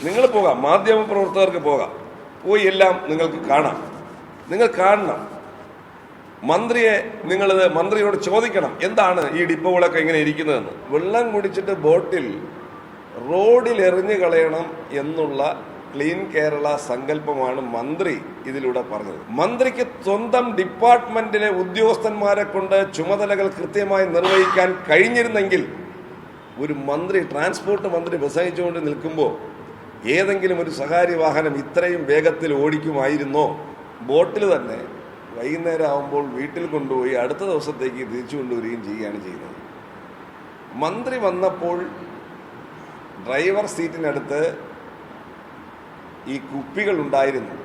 നിങ്ങൾ പോകാം, മാധ്യമ പ്രവർത്തകർക്ക് പോകാം, പോയി എല്ലാം നിങ്ങൾക്ക് കാണാം. നിങ്ങൾ കാണണം. മന്ത്രിയോട് ചോദിക്കണം എന്താണ് ഈ ഡിപ്പോകളൊക്കെ ഇങ്ങനെ ഇരിക്കുന്നതെന്ന്. വെള്ളം കുടിച്ചിട്ട് ബോട്ടിൽ റോഡിൽ എറിഞ്ഞു കളയണം എന്നുള്ള ക്ലീൻ കേരള സങ്കല്പമാണ് മന്ത്രി ഇതിലൂടെ പറഞ്ഞത്. മന്ത്രിക്ക് സ്വന്തം ഡിപ്പാർട്ട്മെന്റിലെ ഉദ്യോഗസ്ഥന്മാരെ കൊണ്ട് ചുമതലകൾ കൃത്യമായി നിർവഹിക്കാൻ കഴിഞ്ഞിരുന്നെങ്കിൽ, ഒരു മന്ത്രി, ട്രാൻസ്പോർട്ട് മന്ത്രി പ്രസംഗിച്ചുകൊണ്ട് നിൽക്കുമ്പോൾ ഏതെങ്കിലും ഒരു സ്വകാര്യ വാഹനം ഇത്രയും വേഗത്തിൽ ഓടിക്കുമായിരുന്നോ? ബോട്ടിൽ തന്നെ വൈകുന്നേരം ആകുമ്പോൾ വീട്ടിൽ കൊണ്ടുപോയി അടുത്ത ദിവസത്തേക്ക് തിരിച്ചു കൊണ്ടുവരികയും ചെയ്യുകയാണ് ചെയ്യുന്നത്. മന്ത്രി വന്നപ്പോൾ ഡ്രൈവർ സീറ്റിനടുത്ത് ഈ കുപ്പികൾ ഉണ്ടായിരുന്നു.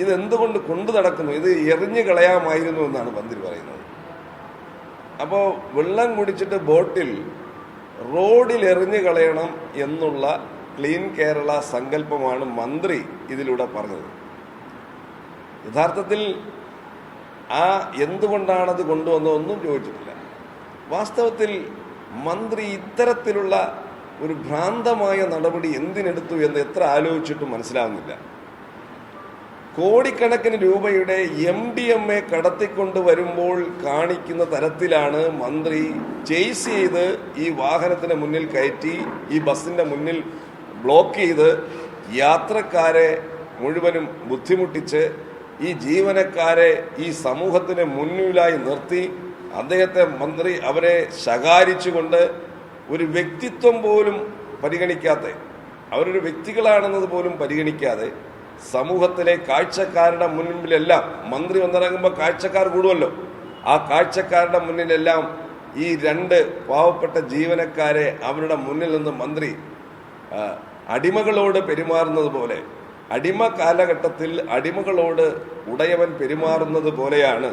ഇതെന്തുകൊണ്ട് കൊണ്ടു നടക്കുന്നു? ഇത് എറിഞ്ഞു കളയാമായിരുന്നു എന്നാണ് മന്ത്രി പറയുന്നത്. അപ്പോൾ വെള്ളം കുടിച്ചിട്ട് ബോട്ടിൽ റോഡിൽ എറിഞ്ഞു കളയണം എന്നുള്ള ക്ലീൻ കേരള സങ്കല്പമാണ് മന്ത്രി ഇതിലൂടെ പറഞ്ഞത്. യഥാർത്ഥത്തിൽ എന്തുകൊണ്ടാണത് കൊണ്ടുവന്നതൊന്നും ചോദിച്ചിട്ടില്ല. വാസ്തവത്തിൽ മന്ത്രി ഇത്തരത്തിലുള്ള ഒരു ഭ്രാന്തമായ നടപടി എന്തിനെടുത്തു എന്ന് എത്ര ആലോചിച്ചിട്ടും മനസ്സിലാവുന്നില്ല. കോടിക്കണക്കിന് രൂപയുടെ MDMA കടത്തിക്കൊണ്ട് വരുമ്പോൾ കാണിക്കുന്ന തരത്തിലാണ് മന്ത്രി ചേസ് ചെയ്ത് ഈ വാഹനത്തിന് മുന്നിൽ കയറ്റി, ഈ ബസ്സിന്റെ മുന്നിൽ ബ്ലോക്ക് ചെയ്ത് യാത്രക്കാരെ മുഴുവനും ബുദ്ധിമുട്ടിച്ച്, ഈ ജീവനക്കാരെ ഈ സമൂഹത്തിന് മുന്നിലായി നിർത്തി മന്ത്രി അവരെ ശകാരിച്ചുകൊണ്ട് ഒരു വ്യക്തിത്വം പോലും പരിഗണിക്കാതെ, അവരൊരു വ്യക്തികളാണെന്നത് പോലും പരിഗണിക്കാതെ സമൂഹത്തിലെ കാഴ്ചക്കാരുടെ മുൻപിലെല്ലാം, മന്ത്രി വന്നിറങ്ങുമ്പോൾ കാഴ്ചക്കാർ കൂടുമല്ലോ, ആ കാഴ്ചക്കാരുടെ മുന്നിലെല്ലാം ഈ രണ്ട് പാവപ്പെട്ട ജീവനക്കാരെ അവരുടെ മുന്നിൽ നിന്ന് മന്ത്രി അടിമകളോട് പെരുമാറുന്നത് പോലെ, അടിമ കാലഘട്ടത്തിൽ അടിമകളോട് ഉടയവൻ പെരുമാറുന്നത് പോലെയാണ്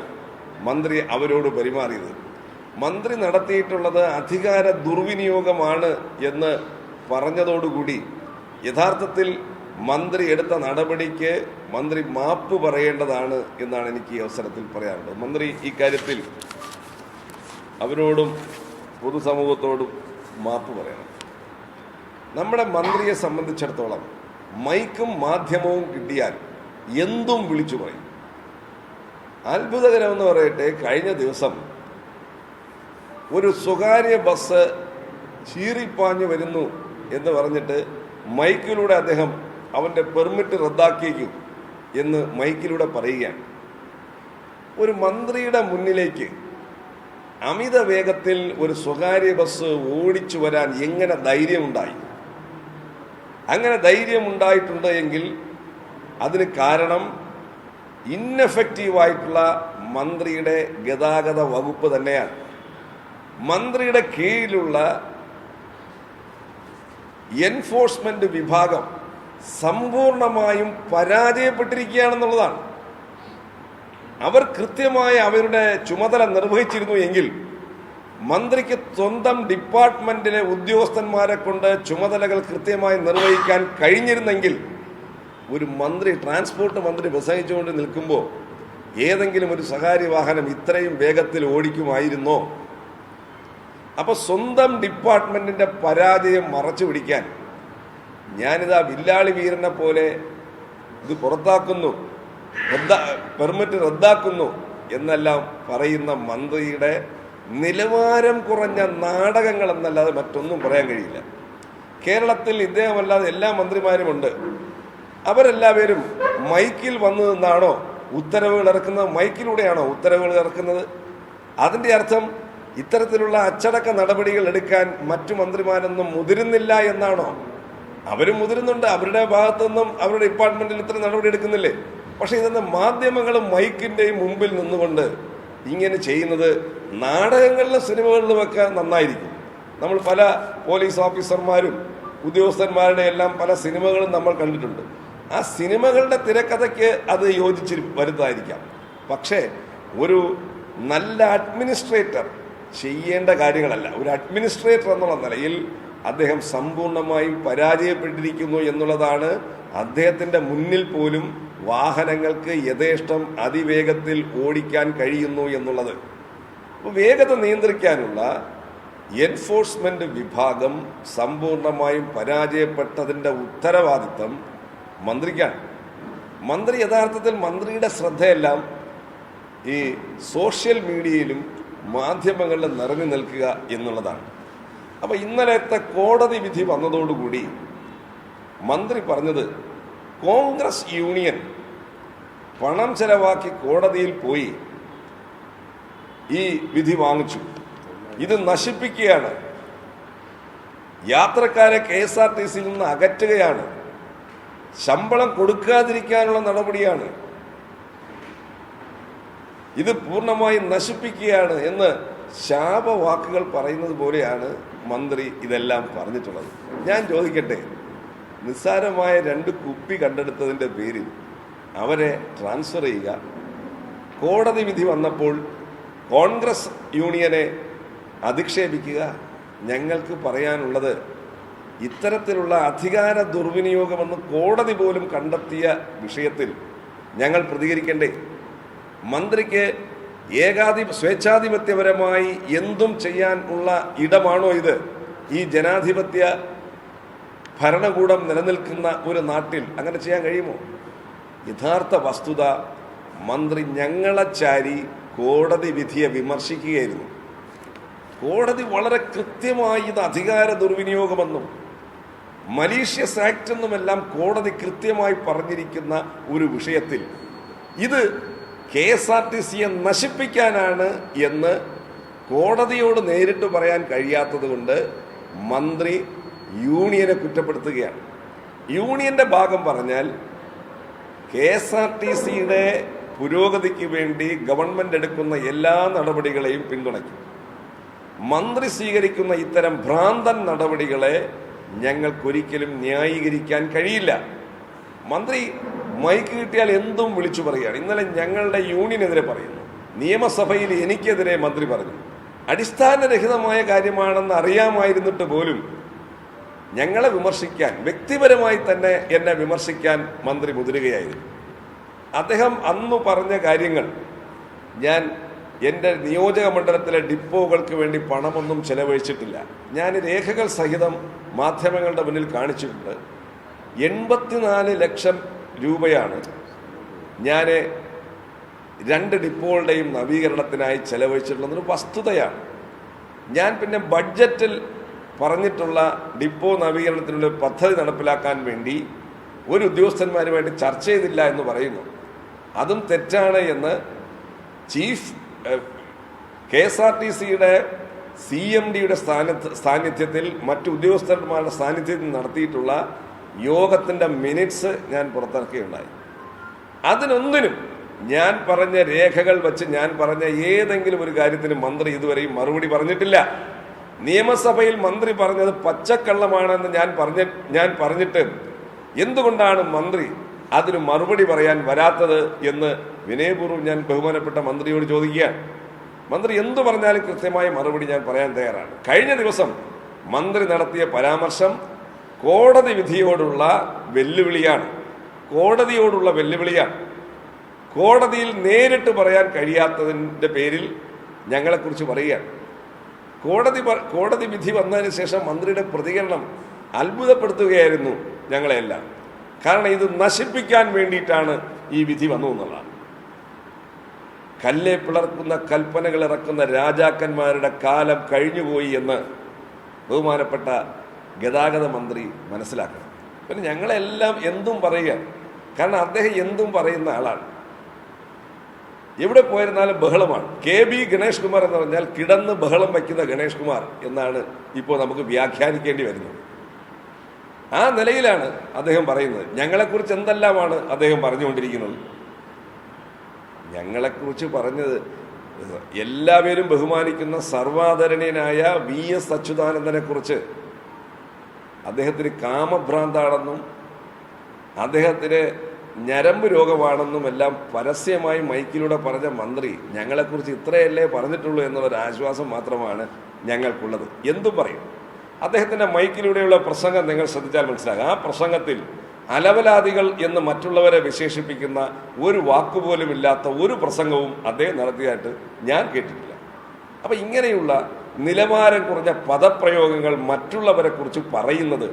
മന്ത്രി അവരോട് പെരുമാറിയത്. മന്ത്രി നടത്തിയിട്ടുള്ളത് അധികാര ദുർവിനിയോഗമാണ് എന്ന് പറഞ്ഞതോടുകൂടി യഥാർത്ഥത്തിൽ മന്ത്രി എടുത്ത നടപടിക്ക് മന്ത്രി മാപ്പ് പറയേണ്ടതാണ് എന്നാണ് എനിക്ക് ഈ അവസരത്തിൽ പറയാനുള്ളത്. മന്ത്രി ഇക്കാര്യത്തിൽ അവരോടും പൊതുസമൂഹത്തോടും മാപ്പ് പറയണം. നമ്മുടെ മന്ത്രിയെ സംബന്ധിച്ചിടത്തോളം മൈക്കും മാധ്യമവും കിട്ടിയാൽ എന്തും വിളിച്ചു പറയും. അത്ഭുതകരമെന്ന് പറയട്ടെ, കഴിഞ്ഞ ദിവസം ഒരു സ്വകാര്യ ബസ് ചീറിപ്പാഞ്ഞു വരുന്നു എന്ന് പറഞ്ഞിട്ട് മൈക്കിലൂടെ അദ്ദേഹം അവൻ്റെ പെർമിറ്റ് റദ്ദാക്കിയേക്കും എന്ന് മൈക്കിലൂടെ പറയുകയാണ്. ഒരു മന്ത്രിയുടെ മുന്നിലേക്ക് അമിത വേഗത്തിൽ ഒരു സ്വകാര്യ ബസ് ഓടിച്ചു വരാൻ എങ്ങനെ ധൈര്യമുണ്ടായി? അങ്ങനെ ധൈര്യമുണ്ടായിട്ടുണ്ട് എങ്കിൽ അതിന് കാരണം ഇന്നെഫക്റ്റീവായിട്ടുള്ള മന്ത്രിയുടെ ഗതാഗത വകുപ്പ് തന്നെയാണ്. മന്ത്രിയുടെ കീഴിലുള്ള എൻഫോഴ്സ്മെന്റ് വിഭാഗം സമ്പൂർണമായും പരാജയപ്പെട്ടിരിക്കുകയാണെന്നുള്ളതാണ്. അവർ കൃത്യമായി അവരുടെ ചുമതല നിർവഹിച്ചിരുന്നു എങ്കിൽ, മന്ത്രിക്ക് സ്വന്തം ഡിപ്പാർട്ട്മെന്റിലെ ഉദ്യോഗസ്ഥന്മാരെ കൊണ്ട് ചുമതലകൾ കൃത്യമായി നിർവഹിക്കാൻ കഴിഞ്ഞിരുന്നെങ്കിൽ, ഒരു മന്ത്രി, ട്രാൻസ്പോർട്ട് മന്ത്രി പ്രസംഗിച്ചുകൊണ്ട് നിൽക്കുമ്പോൾ ഏതെങ്കിലും ഒരു സ്വകാര്യ വാഹനം ഇത്രയും വേഗത്തിൽ ഓടിക്കുമായിരുന്നോ? അപ്പൊ സ്വന്തം ഡിപ്പാർട്ട്മെന്റിന്റെ പരാജയം മറച്ചു പിടിക്കാൻ ഞാനിതാ വില്ലാളി വീരനെ പോലെ ഇത് പുറത്താക്കുന്നു, പെർമിറ്റ് റദ്ദാക്കുന്നു എന്നെല്ലാം പറയുന്ന മന്ത്രിയുടെ നിലവാരം കുറഞ്ഞ നാടകങ്ങൾ എന്നല്ലാതെ മറ്റൊന്നും പറയാൻ കഴിയില്ല. കേരളത്തിൽ ഇദ്ദേഹമല്ലാതെ എല്ലാ മന്ത്രിമാരുമുണ്ട്. അവരെല്ലാവരും മൈക്കിൽ വന്നു നിന്നാണോ ഉത്തരവുകൾ ഇറക്കുന്നത്? മൈക്കിലൂടെയാണോ ഉത്തരവുകൾ ഇറക്കുന്നത്? അതിൻ്റെ അർത്ഥം ഇത്തരത്തിലുള്ള അച്ചടക്ക നടപടികൾ എടുക്കാൻ മറ്റു മന്ത്രിമാരൊന്നും മുതിരുന്നില്ല എന്നാണോ? അവരും മുതിരുന്നുണ്ട്, അവരുടെ ഭാഗത്തു നിന്നും അവരുടെ ഡിപ്പാർട്ട്മെന്റിൽ ഇത്തരം നടപടി എടുക്കുന്നില്ലേ? പക്ഷെ ഇതെന്ന് മാധ്യമങ്ങളും മൈക്കിന്റെയും മുമ്പിൽ നിന്നുകൊണ്ട് ഇങ്ങനെ ചെയ്യുന്നത് നാടകങ്ങളിലും സിനിമകളിലുമൊക്കെ നന്നായിരിക്കും. നമ്മൾ പല പോലീസ് ഓഫീസർമാരും ഉദ്യോഗസ്ഥന്മാരുടെ എല്ലാം പല സിനിമകളും നമ്മൾ കണ്ടിട്ടുണ്ട്. ആ സിനിമകളുടെ തിരക്കഥയ്ക്ക് അത് യോജിച്ച് വരുന്നതായിരിക്കാം. പക്ഷേ ഒരു നല്ല അഡ്മിനിസ്ട്രേറ്റർ ചെയ്യേണ്ട കാര്യങ്ങളല്ല. ഒരു അഡ്മിനിസ്ട്രേറ്റർ എന്നുള്ള നിലയിൽ അദ്ദേഹം സമ്പൂർണമായും പരാജയപ്പെട്ടിരിക്കുന്നു എന്നുള്ളതാണ്. അദ്ദേഹത്തിൻ്റെ മുന്നിൽ പോലും വാഹനങ്ങൾക്ക് യഥേഷ്ടം അതിവേഗത്തിൽ ഓടിക്കാൻ കഴിയുന്നു എന്നുള്ളത്. അപ്പോൾ വേഗത നിയന്ത്രിക്കാനുള്ള എൻഫോഴ്സ്മെന്റ് വിഭാഗം സമ്പൂർണമായും പരാജയപ്പെട്ടതിൻ്റെ ഉത്തരവാദിത്തം മന്ത്രിക്കാണ്. മന്ത്രി യഥാർത്ഥത്തിൽ മന്ത്രിയുടെ ശ്രദ്ധയെല്ലാം ഈ സോഷ്യൽ മീഡിയയിലും മാധ്യമങ്ങളിലും നിറഞ്ഞു നിൽക്കുക എന്നുള്ളതാണ്. അപ്പോൾ ഇന്നലത്തെ കോടതി വിധി വന്നതോടുകൂടി മന്ത്രി പറഞ്ഞത് കോൺഗ്രസ് യൂണിയൻ പണം ചെലവാക്കി കോടതിയിൽ പോയി ഈ വിധി വാങ്ങിച്ചു, ഇത് നശിപ്പിക്കുകയാണ്, യാത്രക്കാരെ KSRTCയിൽ നിന്ന് അകറ്റുകയാണ്, ശമ്പളം കൊടുക്കാതിരിക്കാനുള്ള നടപടിയാണ്, ഇത് പൂർണ്ണമായും നശിപ്പിക്കുകയാണ് എന്ന് ശാപവാക്കുകൾ പറയുന്നത് പോലെയാണ് മന്ത്രി ഇതെല്ലാം പറഞ്ഞിട്ടുള്ളത്. ഞാൻ ചോദിക്കട്ടെ, നിസ്സാരമായ 2 കുപ്പി കണ്ടെടുത്തതിൻ്റെ പേരിൽ അവരെ ട്രാൻസ്ഫർ ചെയ്യുക, കോടതി വിധി വന്നപ്പോൾ കോൺഗ്രസ് യൂണിയനെ അധിക്ഷേപിക്കുക. ഞങ്ങൾക്ക് പറയാനുള്ളത്, ഇത്തരത്തിലുള്ള അധികാര ദുർവിനിയോഗമെന്ന് കോടതി പോലും കണ്ടെത്തിയ വിഷയത്തിൽ ഞങ്ങൾ പ്രതികരിക്കണ്ടേ? മന്ത്രിക്ക് സ്വേച്ഛാധിപത്യപരമായി എന്തും ചെയ്യാൻ ഉള്ള ഇടമാണോ ഇത്? ഈ ജനാധിപത്യ ഭരണകൂടം നിലനിൽക്കുന്ന ഒരു നാട്ടിൽ അങ്ങനെ ചെയ്യാൻ കഴിയുമോ? യഥാർത്ഥ വസ്തുത, മന്ത്രി ഞങ്ങളെ ചാരി കോടതി വിധിയെ വിമർശിക്കുകയായിരുന്നു. കോടതി വളരെ കൃത്യമായി ഇത് അധികാര ദുർവിനിയോഗമെന്നും മലീഷ്യസ് ആക്ട് എന്നുമെല്ലാം കോടതി കൃത്യമായി പറഞ്ഞിരിക്കുന്ന ഒരു വിഷയത്തിൽ ഇത് KSRTCയെ നശിപ്പിക്കാനാണ് എന്ന് കോടതിയോട് നേരിട്ട് പറയാൻ കഴിയാത്തത് കൊണ്ട് മന്ത്രി യൂണിയനെ കുറ്റപ്പെടുത്തുകയാണ്. യൂണിയന്റെ ഭാഗം പറഞ്ഞാൽ KSRTCയുടെ പുരോഗതിക്ക് വേണ്ടി ഗവൺമെന്റ് എടുക്കുന്ന എല്ലാ നടപടികളെയും പിന്തുണയ്ക്കും. മന്ത്രി സ്വീകരിക്കുന്ന ഇത്തരം ഭ്രാന്തൻ നടപടികളെ ഞങ്ങൾക്കൊരിക്കലും ന്യായീകരിക്കാൻ കഴിയില്ല. മന്ത്രി മൈക്ക് കിട്ടിയാൽ എന്തും വിളിച്ചു പറയുകയാണ്. ഇന്നലെ ഞങ്ങളുടെ യൂണിയനെതിരെ പറയുന്നു, നിയമസഭയിൽ എനിക്കെതിരെ മന്ത്രി പറഞ്ഞു. അടിസ്ഥാനരഹിതമായ കാര്യമാണെന്ന് അറിയാമായിരുന്നിട്ട് പോലും ഞങ്ങളെ വിമർശിക്കാൻ, വ്യക്തിപരമായി തന്നെ എന്നെ വിമർശിക്കാൻ മന്ത്രി മുതിരുകയായിരുന്നു. അദ്ദേഹം അന്നു പറഞ്ഞ കാര്യങ്ങൾ, ഞാൻ എൻ്റെ നിയോജക മണ്ഡലത്തിലെ ഡിപ്പോകൾക്ക് വേണ്ടി പണമൊന്നും ചെലവഴിച്ചിട്ടില്ല, ഞാൻ രേഖകൾ സഹിതം മാധ്യമങ്ങളുടെ മുന്നിൽ കാണിച്ചിട്ടുണ്ട്. 84 ലക്ഷം രൂപയാണ് ഞാൻ 2 ഡിപ്പോകളുടെയും നവീകരണത്തിനായി ചെലവഴിച്ചിട്ടുള്ളതൊരു വസ്തുതയാണ്. ഞാൻ പിന്നെ ബഡ്ജറ്റിൽ പറഞ്ഞിട്ടുള്ള ഡിപ്പോ നവീകരണത്തിനുള്ള പദ്ധതി നടപ്പിലാക്കാൻ വേണ്ടി ഒരു ഉദ്യോഗസ്ഥന്മാരുമായിട്ട് ചർച്ച ചെയ്തില്ല എന്ന് പറയുന്നു. അതും തെറ്റാണ് എന്ന് ചീഫ് KSRTCയുടെ CMDയുടെ സാന്നിധ്യത്തിൽ മറ്റു ഉദ്യോഗസ്ഥന്മാരുടെ സാന്നിധ്യത്തിൽ നടത്തിയിട്ടുള്ള യോഗത്തിൻ്റെ മിനിറ്റ്സ് ഞാൻ പുറത്തിറക്കുകയുണ്ടായി. അതിനൊന്നിനും ഞാൻ പറഞ്ഞ രേഖകൾ വെച്ച് ഞാൻ പറഞ്ഞ ഏതെങ്കിലും ഒരു കാര്യത്തിന് മന്ത്രി ഇതുവരെയും മറുപടി പറഞ്ഞിട്ടില്ല. നിയമസഭയിൽ മന്ത്രി പറഞ്ഞത് പച്ചക്കള്ളമാണെന്ന് ഞാൻ പറഞ്ഞിട്ട് എന്തുകൊണ്ടാണ് മന്ത്രി അതിന് മറുപടി പറയാൻ വരാത്തത് എന്ന് വിനയപൂർവ്വം ഞാൻ ബഹുമാനപ്പെട്ട മന്ത്രിയോട് ചോദിക്കുകയാണ്. മന്ത്രി എന്തു പറഞ്ഞാലും കൃത്യമായ മറുപടി ഞാൻ പറയാൻ തയ്യാറാണ്. കഴിഞ്ഞ ദിവസം മന്ത്രി നടത്തിയ പരാമർശം കോടതി വിധിയോടുള്ള വെല്ലുവിളിയാണ്. കോടതിയിൽ നേരിട്ട് പറയാൻ കഴിയാത്തതിൻ്റെ പേരിൽ ഞങ്ങളെക്കുറിച്ച് പറയുകയാണ്. കോടതി വിധി വന്നതിന് ശേഷം മന്ത്രിയുടെ പ്രതികരണം അത്ഭുതപ്പെടുത്തുകയായിരുന്നു ഞങ്ങളെല്ലാം. കാരണം ഇത് നശിപ്പിക്കാൻ വേണ്ടിയിട്ടാണ് ഈ വിധി വന്നു എന്നുള്ളതാണ്. കല്ലെ പിളർക്കുന്ന കൽപ്പനകൾ ഇറക്കുന്ന രാജാക്കന്മാരുടെ കാലം കഴിഞ്ഞുപോയി എന്ന് ബഹുമാനപ്പെട്ട ഗതാഗത മന്ത്രി മനസ്സിലാക്കണം. പിന്നെ ഞങ്ങളെല്ലാം എന്തും പറയുക, കാരണം അദ്ദേഹം എന്തും പറയുന്ന ആളാണ്. എവിടെ പോയിരുന്നാലും ബഹളമാണ്. KB ഗണേഷ് കുമാർ എന്ന് പറഞ്ഞാൽ കിടന്ന് ബഹളം വയ്ക്കുന്ന ഗണേഷ് കുമാർ എന്നാണ് ഇപ്പോൾ നമുക്ക് വ്യാഖ്യാനിക്കേണ്ടി വരുന്നത്. ആ നിലയിലാണ് അദ്ദേഹം പറയുന്നത്. ഞങ്ങളെക്കുറിച്ച് എന്തെല്ലാമാണ് അദ്ദേഹം പറഞ്ഞുകൊണ്ടിരിക്കുന്നത്. ഞങ്ങളെക്കുറിച്ച് പറഞ്ഞത് എല്ലാവരും ബഹുമാനിക്കുന്ന സർവാദരണീയനായ VS അച്യുതാനന്ദനെ കുറിച്ച് അദ്ദേഹത്തിന് കാമഭ്രാന്താണെന്നും അദ്ദേഹത്തിന് ഞരമ്പ് രോഗമാണെന്നും എല്ലാം പരസ്യമായി മൈക്കിലൂടെ പറഞ്ഞ മന്ത്രി ഞങ്ങളെക്കുറിച്ച് ഇത്രയല്ലേ പറഞ്ഞിട്ടുള്ളൂ എന്നുള്ളൊരു ആശ്വാസം മാത്രമാണ് ഞങ്ങൾക്കുള്ളത്. എന്തും പറയും. അദ്ദേഹത്തിൻ്റെ മൈക്കിലൂടെയുള്ള പ്രസംഗം നിങ്ങൾ ശ്രദ്ധിച്ചാൽ മനസ്സിലാകും. ആ പ്രസംഗത്തിൽ അലവലാദികൾ എന്ന് മറ്റുള്ളവരെ വിശേഷിപ്പിക്കുന്ന ഒരു വാക്കുപോലും ഇല്ലാത്ത ഒരു പ്രസംഗവും അദ്ദേഹം നടത്തിയതായിട്ട് ഞാൻ കേട്ടിട്ടില്ല. അപ്പം ഇങ്ങനെയുള്ള നിലവാരം കുറഞ്ഞ പദപ്രയോഗങ്ങൾ മറ്റുള്ളവരെ കുറിച്ച് പറയുന്നത്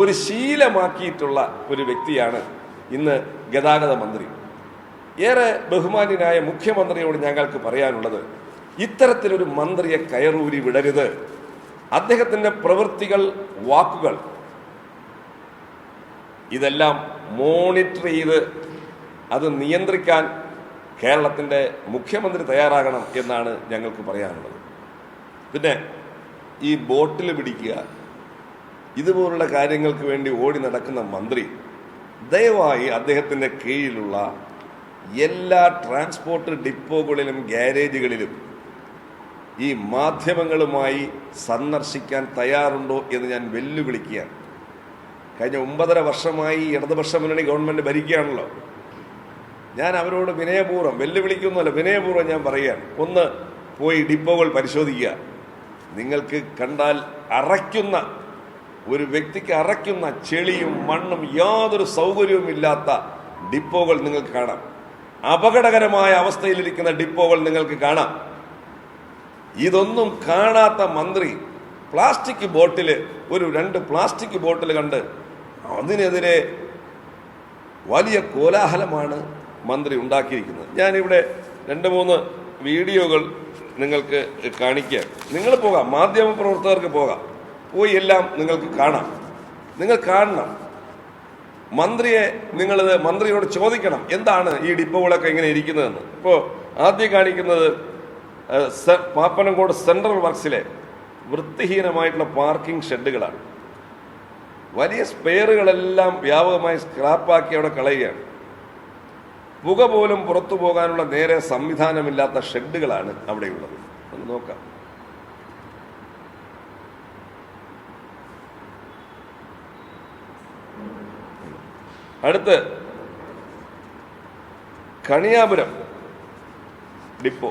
ഒരു ശീലമാക്കിയിട്ടുള്ള ഒരു വ്യക്തിയാണ് ഇന്ന് ഗതാഗത മന്ത്രി. ഏറെ ബഹുമാന്യനായ മുഖ്യമന്ത്രിയോട് ഞങ്ങൾക്ക് പറയാനുള്ളത്, ഇത്തരത്തിലൊരു മന്ത്രിയെ കയറൂരി വിടരുത്. അദ്ദേഹത്തിൻ്റെ പ്രവൃത്തികൾ, വാക്കുകൾ ഇതെല്ലാം മോണിറ്റർ ചെയ്ത് അത് നിയന്ത്രിക്കാൻ കേരളത്തിൻ്റെ മുഖ്യമന്ത്രി തയ്യാറാകണം എന്നാണ് ഞങ്ങൾക്ക് പറയാനുള്ളത്. പിന്നെ ഈ ബോട്ടിൽ പിടിക്കുക, ഇതുപോലുള്ള കാര്യങ്ങൾക്ക് വേണ്ടി ഓടി നടക്കുന്ന മന്ത്രി ദയവായി അദ്ദേഹത്തിൻ്റെ കീഴിലുള്ള എല്ലാ ട്രാൻസ്പോർട്ട് ഡിപ്പോകളിലും ഗ്യാരേജുകളിലും ഈ മാധ്യമങ്ങളുമായി സന്ദർശിക്കാൻ തയ്യാറുണ്ടോ എന്ന് ഞാൻ വെല്ലുവിളിക്കുകയാണ്. കഴിഞ്ഞ 9.5 വർഷമായി ഇടതുപക്ഷ മുന്നണി ഗവൺമെൻറ് ഭരിക്കുകയാണല്ലോ. ഞാൻ അവരോട് വിനയപൂർവ്വം, വെല്ലുവിളിക്കുന്നല്ല, വിനയപൂർവ്വം ഞാൻ പറയുകയാണ്, ഒന്ന് പോയി ഡിപ്പോകൾ പരിശോധിക്കുക. നിങ്ങൾക്ക് കണ്ടാൽ അറയ്ക്കുന്ന, ഒരു വ്യക്തിക്ക് അറയ്ക്കുന്ന ചെളിയും മണ്ണും യാതൊരു സൗകര്യവും ഇല്ലാത്ത ഡിപ്പോകൾ നിങ്ങൾക്ക് കാണാം. അപകടകരമായ അവസ്ഥയിലിരിക്കുന്ന ഡിപ്പോകൾ നിങ്ങൾക്ക് കാണാം. ഇതൊന്നും കാണാത്ത മന്ത്രി പ്ലാസ്റ്റിക് ബോട്ടിൽ, ഒരു 2 പ്ലാസ്റ്റിക് ബോട്ടിൽ കണ്ട് അതിനെതിരെ വലിയ കോലാഹലമാണ് മന്ത്രി ഉണ്ടാക്കിയിരിക്കുന്നത്. ഞാനിവിടെ 2-3 വീഡിയോകൾ നിങ്ങൾക്ക് കാണിക്കാം. നിങ്ങൾ പോകാം, മാധ്യമപ്രവർത്തകർക്ക് പോകാം, പോയി എല്ലാം നിങ്ങൾക്ക് കാണാം. നിങ്ങൾ കാണണം. മന്ത്രിയോട് ചോദിക്കണം, എന്താണ് ഈ ഡിപ്പോകളൊക്കെ ഇങ്ങനെ ഇരിക്കുന്നതെന്ന്. ഇപ്പോൾ ആദ്യം കാണിക്കുന്നത് പാപ്പനംകോട് സെൻട്രൽ വർക്സിലെ വൃത്തിഹീനമായിട്ടുള്ള പാർക്കിംഗ് ഷെഡുകളാണ്. വലിയ സ്പെയറുകളെല്ലാം വ്യാപകമായി സ്ക്രാപ്പാക്കി അവിടെ കളയുകയാണ്. പുക പോലും പുറത്തു പോകാനുള്ള നേരെ സംവിധാനമില്ലാത്ത ഷെഡുകളാണ് അവിടെയുള്ളത്. ഒന്ന് നോക്കാം. അടുത്ത് കണിയാപുരം ഡിപ്പോ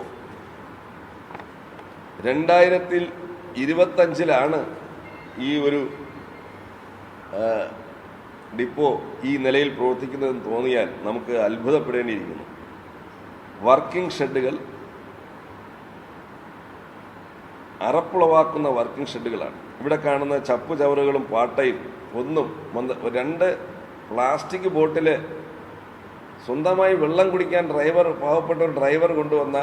2025 ഈ ഒരു ഡിപ്പോ ഈ നിലയിൽ പ്രവർത്തിക്കുന്നതെന്ന് തോന്നിയാൽ നമുക്ക് അത്ഭുതപ്പെടേണ്ടിയിരിക്കുന്നു. Working ഷെഡുകൾ, അറപ്പുളവാക്കുന്ന working ഷെഡുകളാണ്. ഇവിടെ കാണുന്ന ചപ്പു ചവറുകളും പാട്ടയും ഒന്നും 2 പ്ലാസ്റ്റിക് ബോട്ടിൽ സ്വന്തമായി വെള്ളം കുടിക്കാൻ പാവപ്പെട്ട ഒരു ഡ്രൈവർ കൊണ്ടുവന്ന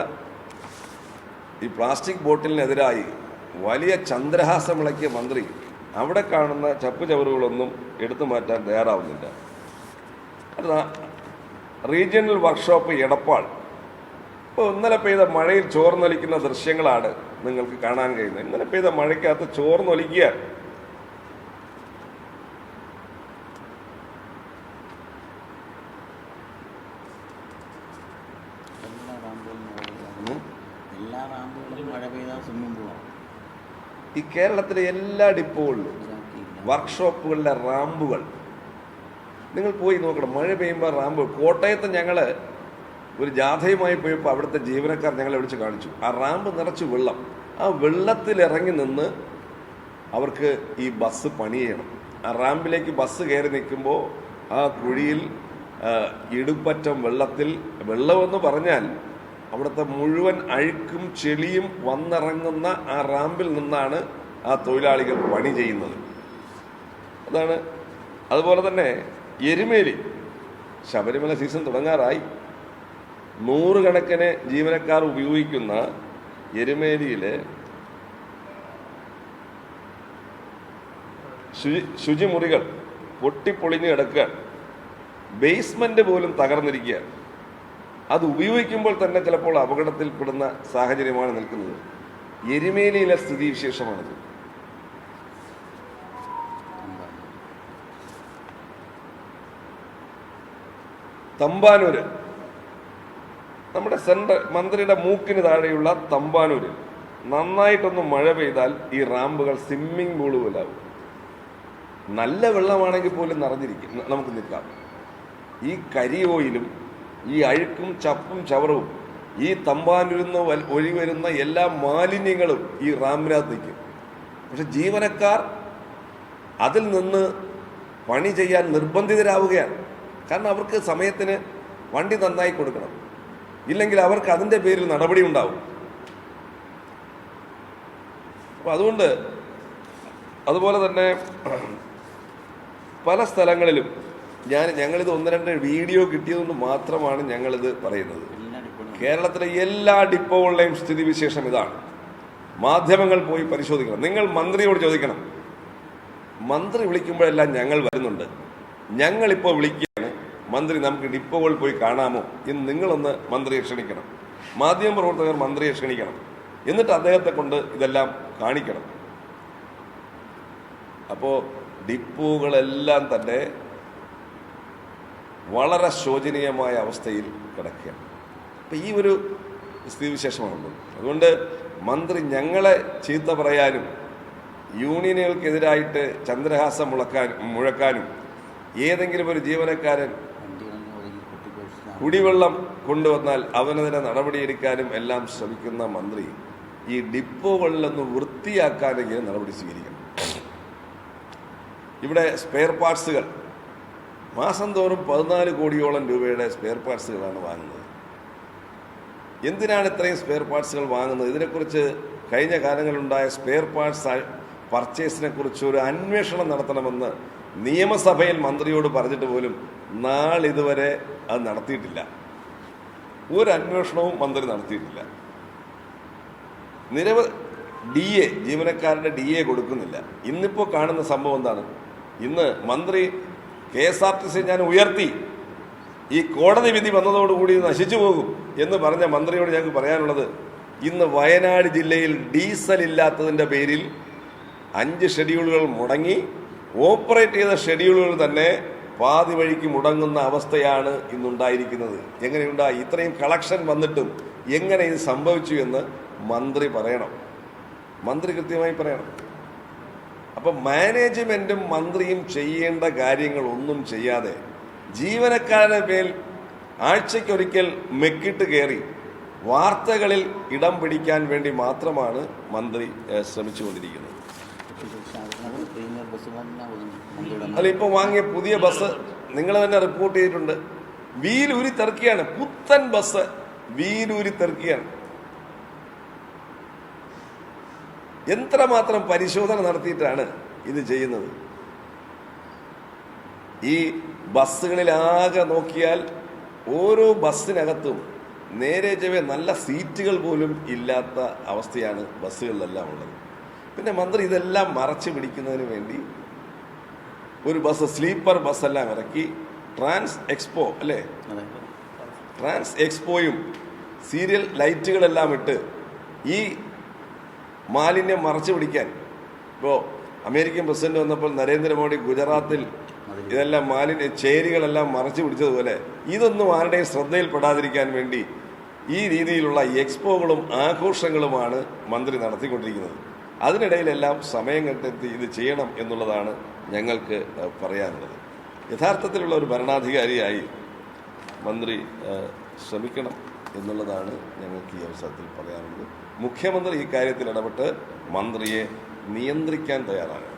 ഈ പ്ലാസ്റ്റിക് ബോട്ടിലിനെതിരായി വലിയ ചന്ദ്രഹാസം വിളക്കിയ മന്ത്രി അവിടെ കാണുന്ന ചപ്പു ചവറുകളൊന്നും എടുത്തു മാറ്റാൻ തയ്യാറാവുന്നില്ല. അത് റീജിയണൽ വർക്ക്ഷോപ്പ് എടപ്പാൾ. ഇപ്പോൾ ഇന്നലെ പെയ്ത മഴയിൽ ചോർന്നൊലിക്കുന്ന ദൃശ്യങ്ങളാണ് നിങ്ങൾക്ക് കാണാൻ കഴിയുന്നത്. ഇന്നലെ പെയ്ത മഴയ്ക്കകത്ത് ചോർന്നൊലിക്കുക. ഈ കേരളത്തിലെ എല്ലാ ഡിപ്പോകളിലും വർക്ക്ഷോപ്പുകളിലെ റാമ്പുകൾ നിങ്ങൾ പോയി നോക്കണം. മഴ പെയ്യുമ്പോൾ റാമ്പ്. കോട്ടയത്ത് ഞങ്ങൾ ഒരു ജാഥയുമായി പോയപ്പോൾ അവിടുത്തെ ജീവനക്കാർ ഞങ്ങളെ വിളിച്ച് കാണിച്ചു. ആ റാമ്പ് നിറച്ച് വെള്ളം. ആ വെള്ളത്തിൽ ഇറങ്ങി നിന്ന് അവർക്ക് ഈ ബസ് പണി ചെയ്യണം. ആ റാമ്പിലേക്ക് ബസ് കയറി നിൽക്കുമ്പോൾ ആ കുഴിയിൽ ഇടുപ്പറ്റം വെള്ളത്തിൽ, വെള്ളമെന്ന് പറഞ്ഞാൽ അവിടുത്തെ മുഴുവൻ അഴുക്കും ചെളിയും വന്നിറങ്ങുന്ന ആ റാമ്പിൽ നിന്നാണ് ആ തൊഴിലാളികൾ പണി ചെയ്യുന്നത്. അതാണ്. അതുപോലെ തന്നെ എരുമേലി, ശബരിമല സീസൺ തുടങ്ങാറായി. 100 കണക്കിന് ജീവനക്കാർ ഉപയോഗിക്കുന്ന എരുമേലിയിലെ ശുചിമുറികൾ പൊട്ടിപ്പൊളിഞ്ഞ് കിടക്കുക. ബേസ്മെന്റ് പോലും തകർന്നിരിക്കുക. അത് ഉപയോഗിക്കുമ്പോൾ തന്നെ ചിലപ്പോൾ അപകടത്തിൽപ്പെടുന്ന സാഹചര്യമാണ് നിൽക്കുന്നത്. എരുമേലിയിലെ സ്ഥിതിവിശേഷമാണിത്. തമ്പാനൂര്, നമ്മുടെ മന്ത്രിയുടെ മൂക്കിന് താഴെയുള്ള തമ്പാനൂരിൽ നന്നായിട്ടൊന്ന് മഴ പെയ്താൽ ഈ റാമ്പുകൾ സ്വിമ്മിംഗ് പൂള് പോലാവും. നല്ല വെള്ളമാണെങ്കിൽ പോലും നിറഞ്ഞിരിക്കും, നമുക്ക് നിൽക്കാം. ഈ കരി ഓയിലും ഈ അഴുക്കും ചപ്പും ചവറവും ഈ തമ്പാനൂരിൽ നിന്ന് ഒഴിവരുന്ന എല്ലാ മാലിന്യങ്ങളും ഈ റാമ്പിനകത്ത് നിൽക്കും. പക്ഷെ ജീവനക്കാർ അതിൽ നിന്ന് പണി ചെയ്യാൻ നിർബന്ധിതരാവുകയാണ്. കാരണം അവർക്ക് സമയത്തിന് വണ്ടി നന്നായി കൊടുക്കണം, ഇല്ലെങ്കിൽ അവർക്ക് അതിൻ്റെ പേരിൽ നടപടി ഉണ്ടാവും. അപ്പോൾ അതുപോലെ തന്നെ പല സ്ഥലങ്ങളിലും ഞങ്ങളിത് ഒന്ന് രണ്ട് വീഡിയോ കിട്ടിയതുകൊണ്ട് മാത്രമാണ് ഞങ്ങളിത് പറയുന്നത്. കേരളത്തിലെ എല്ലാ ഡിപ്പോകളുടെയും സ്ഥിതിവിശേഷം ഇതാണ്. മാധ്യമങ്ങൾ പോയി പരിശോധിക്കണം. നിങ്ങൾ മന്ത്രിയോട് ചോദിക്കണം. മന്ത്രി വിളിക്കുമ്പോഴെല്ലാം ഞങ്ങൾ വരുന്നുണ്ട്, ഞങ്ങളിപ്പോൾ വിളിക്കുകയാണ്, മന്ത്രി നമുക്ക് ഡിപ്പോകൾ പോയി കാണാമോ എന്ന് നിങ്ങളൊന്ന് മന്ത്രിയെ ക്ഷണിക്കണം. മാധ്യമപ്രവർത്തകർ മന്ത്രിയെ ക്ഷണിക്കണം. എന്നിട്ട് അദ്ദേഹത്തെ കൊണ്ട് ഇതെല്ലാം കാണിക്കണം. അപ്പോൾ ഡിപ്പോകളെല്ലാം തന്നെ വളരെ ശോചനീയമായ അവസ്ഥയിൽ കിടക്കുകയാണ്. അപ്പം ഈ ഒരു സ്ഥിതിവിശേഷമാണുള്ളത്. അതുകൊണ്ട് മന്ത്രി ഞങ്ങളെ ചീത്ത പറയാനും യൂണിയനുകൾക്കെതിരായിട്ട് ചന്ദ്രഹാസം മുഴക്കാനും ഏതെങ്കിലും ഒരു ജീവനക്കാരൻ കുടിവെള്ളം കൊണ്ടുവന്നാൽ അവനെതിരെ നടപടിയെടുക്കാനും എല്ലാം ശ്രമിക്കുന്ന മന്ത്രി ഈ ഡിപ്പോകളിലൊന്ന് വൃത്തിയാക്കാനെങ്കിലും നടപടി സ്വീകരിക്കണം. ഇവിടെ സ്പെയർ പാർട്സുകൾ മാസം തോറും 14 കോടിയോളം രൂപയുടെ സ്പെയർ പാർട്സുകളാണ് വാങ്ങുന്നത്. എന്തിനാണ് ഇത്രയും സ്പെയർ പാർട്സുകൾ വാങ്ങുന്നത്? ഇതിനെക്കുറിച്ച് കഴിഞ്ഞ കാലങ്ങളിലുണ്ടായ സ്പെയർ പാർട്സ് പർച്ചേസിനെ കുറിച്ച് ഒരു അന്വേഷണം നടത്തണമെന്ന് നിയമസഭയിൽ മന്ത്രിയോട് പറഞ്ഞിട്ട് പോലും നാളിതുവരെ അത് നടത്തിയിട്ടില്ല. ഒരു അന്വേഷണവും മന്ത്രി നടത്തിയിട്ടില്ല. നിരവധി DA ജീവനക്കാരുടെ DA കൊടുക്കുന്നില്ല. ഇന്നിപ്പോൾ കാണുന്ന സംഭവം എന്താണ്? ഇന്ന് മന്ത്രി KSRTC ഞാൻ ഉയർത്തി, ഈ കോടതി വിധി വന്നതോടുകൂടി നശിച്ചു പോകും എന്ന് പറഞ്ഞ മന്ത്രിയോട് ഞങ്ങൾക്ക് പറയാനുള്ളത്, ഇന്ന് വയനാട് ജില്ലയിൽ ഡീസൽ ഇല്ലാത്തതിൻ്റെ പേരിൽ 5 ഷെഡ്യൂളുകൾ മുടങ്ങി, ഓപ്പറേറ്റ് ചെയ്ത ഷെഡ്യൂളുകൾ തന്നെ പാതി വഴിക്ക് മുടങ്ങുന്ന അവസ്ഥയാണ് ഇന്നുണ്ടായിരിക്കുന്നത്. എങ്ങനെയുണ്ടായി? ഇത്രയും കളക്ഷൻ വന്നിട്ടും എങ്ങനെ ഇത് സംഭവിച്ചു എന്ന് മന്ത്രി പറയണം. മന്ത്രി കൃത്യമായി പറയണം. അപ്പം മാനേജ്മെൻറ്റും മന്ത്രിയും ചെയ്യേണ്ട കാര്യങ്ങൾ ഒന്നും ചെയ്യാതെ ജീവനക്കാരുടെ മേൽ ആഴ്ചയ്ക്കൊരിക്കൽ മെക്കിട്ട് കയറി വാർത്തകളിൽ ഇടം പിടിക്കാൻ വേണ്ടി മാത്രമാണ് മന്ത്രി ശ്രമിച്ചുകൊണ്ടിരിക്കുന്നത്. അല്ല, ഇപ്പോൾ വാങ്ങിയ പുതിയ ബസ് നിങ്ങൾ തന്നെ റിപ്പോർട്ട് ചെയ്തിട്ടുണ്ട്. വീലൂരി തെറുക്കിയാണ്. പുത്തൻ ബസ് വീലൂരി തെറുക്കിയാണ്. എത്രമാത്രം പരിശോധന നടത്തിയിട്ടാണ് ഇത് ചെയ്യുന്നത്? ഈ ബസ്സുകളിലാകെ നോക്കിയാൽ ഓരോ ബസ്സിനകത്തും നേരെ ചൊവ്വേ നല്ല സീറ്റുകൾ പോലും ഇല്ലാത്ത അവസ്ഥയാണ് ബസ്സുകളിലെല്ലാം ഉള്ളത്. പിന്നെ മന്ത്രി ഇതെല്ലാം മറച്ചു പിടിക്കുന്നതിന് വേണ്ടി ഒരു ബസ്, സ്ലീപ്പർ ബസ്സെല്ലാം ഇറക്കി, ട്രാൻസ് എക്സ്പോ അല്ലേ, ട്രാൻസ് എക്സ്പോയും സീരിയൽ ലൈറ്റുകളെല്ലാം ഇട്ട് ഈ മാലിന്യം മറച്ചു പിടിക്കാൻ. ഇപ്പോൾ അമേരിക്കൻ പ്രസിഡന്റ് വന്നപ്പോൾ നരേന്ദ്രമോദി ഗുജറാത്തിൽ ഇതെല്ലാം ചേരികളെല്ലാം മറച്ചു പിടിച്ചതുപോലെ ഇതൊന്നും ആരുടെയും ശ്രദ്ധയിൽപ്പെടാതിരിക്കാൻ വേണ്ടി ഈ രീതിയിലുള്ള എക്സ്പോകളും ആഘോഷങ്ങളുമാണ് മന്ത്രി നടത്തിക്കൊണ്ടിരിക്കുന്നത്. അതിനിടയിലെല്ലാം സമയം കണ്ടെത്തി ഇത് ചെയ്യണം എന്നുള്ളതാണ് ഞങ്ങൾക്ക് പറയാനുള്ളത്. യഥാർത്ഥത്തിലുള്ള ഒരു ഭരണാധികാരിയായി മന്ത്രി ശ്രമിക്കണം എന്നുള്ളതാണ് ഞങ്ങൾക്ക് ഈ അവസരത്തിൽ പറയാനുള്ളത്. മുഖ്യമന്ത്രി ഈ കാര്യത്തിൽ ഇടപെട്ട് മന്ത്രിയെ നിയന്ത്രിക്കാൻ തയ്യാറാണ്.